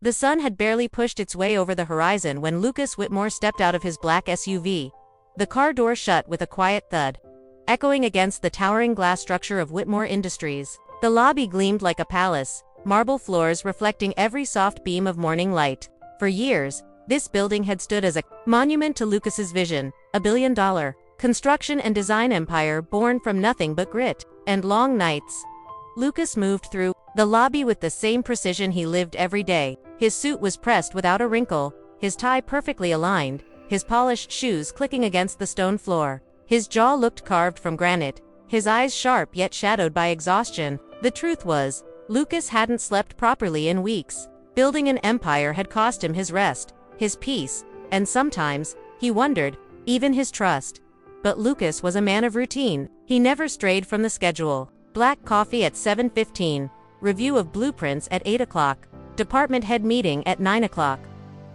The sun had barely pushed its way over the horizon when Lucas Whitmore stepped out of his black SUV. The car door shut with a quiet thud, echoing against the towering glass structure of Whitmore Industries. The lobby gleamed like a palace, marble floors reflecting every soft beam of morning light. For years, this building had stood as a monument to Lucas's vision, a billion-dollar construction and design empire born from nothing but grit and long nights. Lucas moved through the lobby with the same precision he lived every day. His suit was pressed without a wrinkle, his tie perfectly aligned, his polished shoes clicking against the stone floor. His jaw looked carved from granite, his eyes sharp yet shadowed by exhaustion. The truth was, Lucas hadn't slept properly in weeks. Building an empire had cost him his rest, his peace, and sometimes, he wondered, even his trust. But Lucas was a man of routine. He never strayed from the schedule. Black coffee at 7:15, review of blueprints at 8 o'clock, department head meeting at 9 o'clock.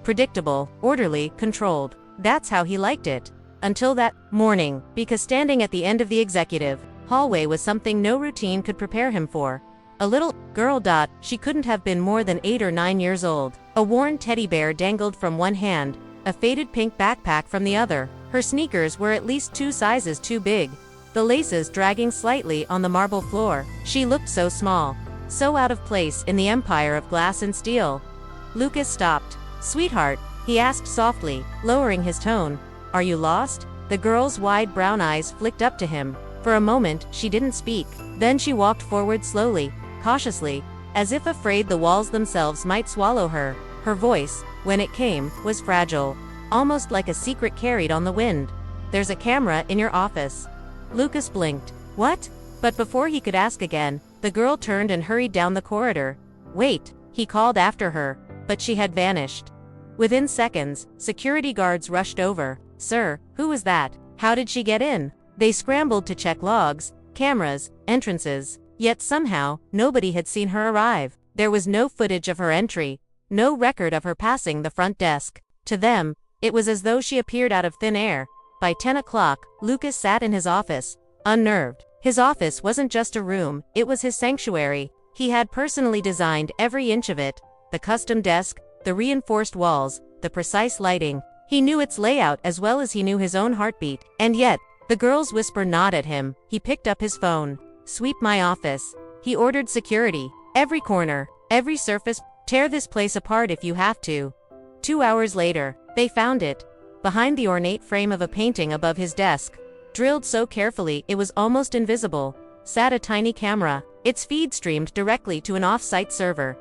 Predictable, orderly, controlled. That's how he liked it. Until that morning, because standing at the end of the executive hallway was something no routine could prepare him for. A little girl. She couldn't have been more than 8 or 9 years old. A worn teddy bear dangled from one hand, a faded pink backpack from the other. Her sneakers were at least 2 sizes too big, the laces dragging slightly on the marble floor. She looked so small, so out of place in the empire of glass and steel. Lucas stopped. "Sweetheart," he asked softly, lowering his tone. "Are you lost?" The girl's wide brown eyes flicked up to him. For a moment, she didn't speak. Then she walked forward slowly, cautiously, as if afraid the walls themselves might swallow her. Her voice, when it came, was fragile, almost like a secret carried on the wind. "There's a camera in your office." Lucas blinked. "What?" But before he could ask again, the girl turned and hurried down the corridor. "Wait," he called after her, but she had vanished. Within seconds, security guards rushed over. "Sir, who was that? How did she get in?" They scrambled to check logs, cameras, entrances. Yet somehow, nobody had seen her arrive. There was no footage of her entry, no record of her passing the front desk. To them, it was as though she appeared out of thin air. By 10 o'clock, Lucas sat in his office, unnerved. His office wasn't just a room, it was his sanctuary. He had personally designed every inch of it, the custom desk, the reinforced walls, the precise lighting. He knew its layout as well as he knew his own heartbeat. And yet, the girl's whisper gnawed at him. He picked up his phone. "Sweep my office." He ordered security. "Every corner, every surface, tear this place apart if you have to." 2 hours later, they found it. Behind the ornate frame of a painting above his desk, drilled so carefully it was almost invisible, sat a tiny camera. Its feed streamed directly to an off-site server.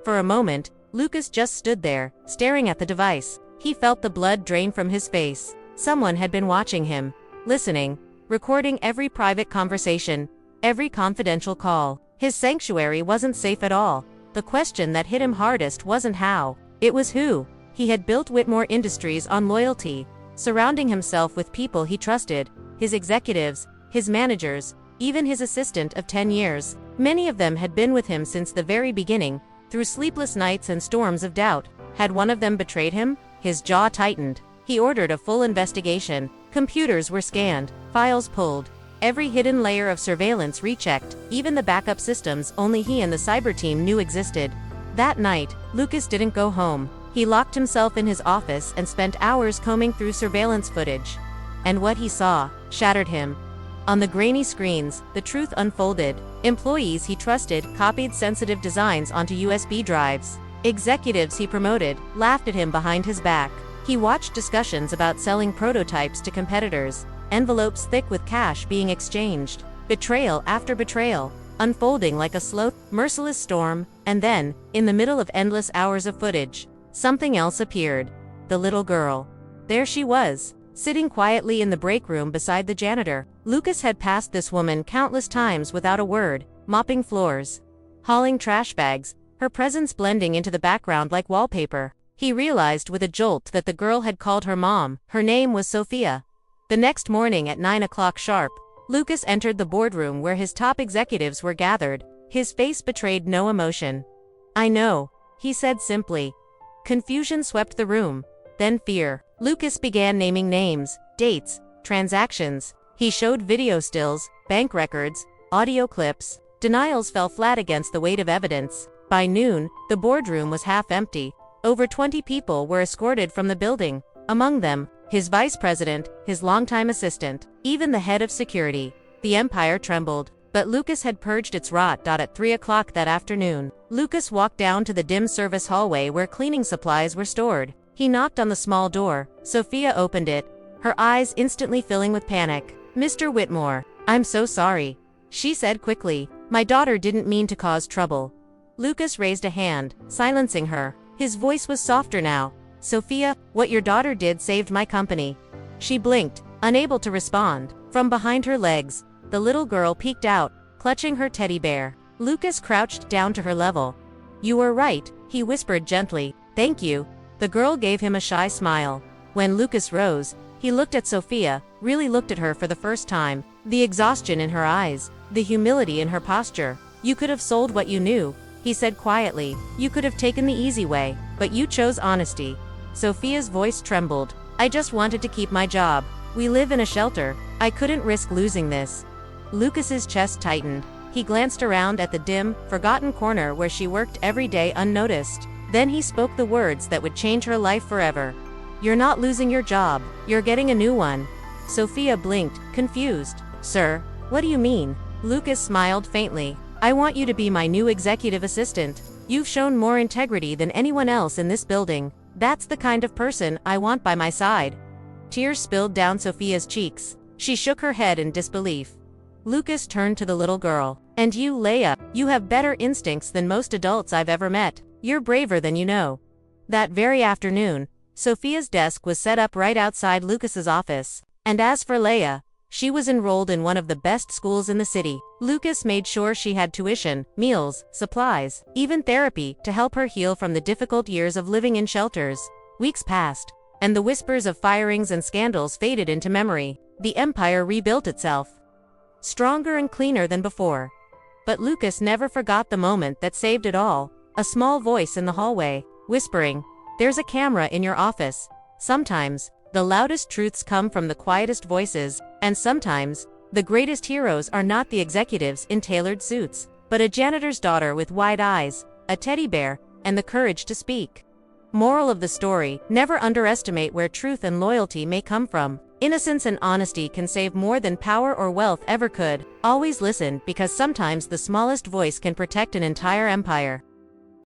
For a moment, Lucas just stood there, staring at the device. He felt the blood drain from his face. Someone had been watching him, listening, recording every private conversation, every confidential call. His sanctuary wasn't safe at all. The question that hit him hardest wasn't how, it was who. He had built Whitmore Industries on loyalty, surrounding himself with people he trusted, his executives, his managers, even his assistant of 10 years. Many of them had been with him since the very beginning, through sleepless nights and storms of doubt. Had one of them betrayed him? His jaw tightened. He ordered a full investigation. Computers were scanned, files pulled, every hidden layer of surveillance rechecked, even the backup systems only he and the cyber team knew existed. That night, Lucas didn't go home. He locked himself in his office and spent hours combing through surveillance footage. And what he saw shattered him. On the grainy screens, the truth unfolded. Employees he trusted copied sensitive designs onto USB drives. Executives he promoted laughed at him behind his back. He watched discussions about selling prototypes to competitors, envelopes thick with cash being exchanged, betrayal after betrayal, unfolding like a slow, merciless storm. And then, in the middle of endless hours of footage, something else appeared. The little girl. There she was, sitting quietly in the break room beside the janitor. Lucas had passed this woman countless times without a word, mopping floors, hauling trash bags, her presence blending into the background like wallpaper. He realized with a jolt that the girl had called her mom. Her name was Sophia. The next morning at 9 o'clock sharp, Lucas entered the boardroom where his top executives were gathered. His face betrayed no emotion. "I know," he said simply. Confusion swept the room, then fear. Lucas began naming names, dates, transactions. He showed video stills, bank records, audio clips. Denials fell flat against the weight of evidence. By noon, the boardroom was half empty. Over 20 people were escorted from the building, among them, his vice president, his longtime assistant, even the head of security. The empire trembled, but Lucas had purged its rot. At 3 o'clock that afternoon, Lucas walked down to the dim service hallway where cleaning supplies were stored. He knocked on the small door. Sophia opened it, her eyes instantly filling with panic. "Mr. Whitmore, I'm so sorry," she said quickly. "My daughter didn't mean to cause trouble." Lucas raised a hand, silencing her. His voice was softer now. "Sophia, what your daughter did saved my company." She blinked, unable to respond. From behind her legs, the little girl peeked out, clutching her teddy bear. Lucas crouched down to her level. "You were right," he whispered gently. "Thank you." The girl gave him a shy smile. When Lucas rose, he looked at Sophia, really looked at her for the first time. The exhaustion in her eyes, the humility in her posture. "You could have sold what you knew," he said quietly. "You could have taken the easy way, but you chose honesty." Sophia's voice trembled. "I just wanted to keep my job. We live in a shelter. I couldn't risk losing this." Lucas's chest tightened. He glanced around at the dim, forgotten corner where she worked every day unnoticed. Then he spoke the words that would change her life forever. "You're not losing your job. You're getting a new one." Sophia blinked, confused. "Sir, what do you mean?" Lucas smiled faintly. "I want you to be my new executive assistant. You've shown more integrity than anyone else in this building. That's the kind of person I want by my side." Tears spilled down Sophia's cheeks. She shook her head in disbelief. Lucas turned to the little girl. "And you, Leia, you have better instincts than most adults I've ever met. You're braver than you know." That very afternoon, Sophia's desk was set up right outside Lucas's office. And as for Leia, she was enrolled in one of the best schools in the city. Lucas made sure she had tuition, meals, supplies, even therapy to help her heal from the difficult years of living in shelters. Weeks passed, and the whispers of firings and scandals faded into memory. The empire rebuilt itself, stronger and cleaner than before. But Lucas never forgot the moment that saved it all. A small voice in the hallway, whispering, "There's a camera in your office." Sometimes, the loudest truths come from the quietest voices, and sometimes, the greatest heroes are not the executives in tailored suits, but a janitor's daughter with wide eyes, a teddy bear, and the courage to speak. Moral of the story: never underestimate where truth and loyalty may come from. Innocence and honesty can save more than power or wealth ever could. Always listen, because sometimes the smallest voice can protect an entire empire.